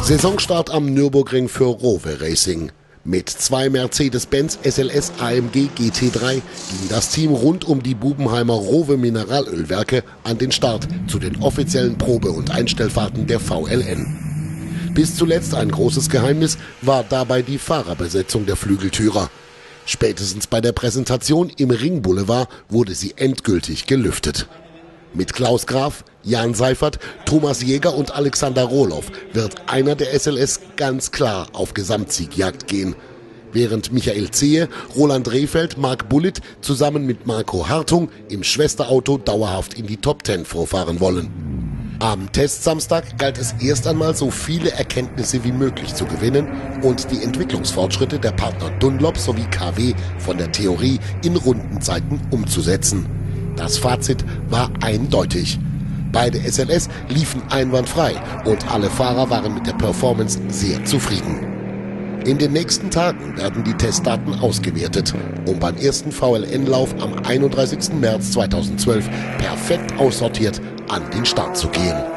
Saisonstart am Nürburgring für Rowe Racing. Mit 2 Mercedes-Benz SLS AMG GT3 ging das Team rund um die Bubenheimer Rowe Mineralölwerke an den Start zu den offiziellen Probe- und Einstellfahrten der VLN. Bis zuletzt ein großes Geheimnis war dabei die Fahrerbesetzung der Flügeltürer. Spätestens bei der Präsentation im Ringboulevard wurde sie endgültig gelüftet. Mit Klaus Graf, Jan Seifert, Thomas Jäger und Alexander Rohloff wird einer der SLS ganz klar auf Gesamtsiegjagd gehen. Während Michael Zehe, Roland Rehfeld, Marc Bullitt zusammen mit Marco Hartung im Schwesterauto dauerhaft in die Top 10 vorfahren wollen. Am Testsamstag galt es erst einmal, so viele Erkenntnisse wie möglich zu gewinnen und die Entwicklungsfortschritte der Partner Dunlop sowie KW von der Theorie in Rundenzeiten umzusetzen. Das Fazit war eindeutig. Beide SLS liefen einwandfrei und alle Fahrer waren mit der Performance sehr zufrieden. In den nächsten Tagen werden die Testdaten ausgewertet, um beim ersten VLN-Lauf am 31. März 2012 perfekt aussortiert an den Start zu gehen.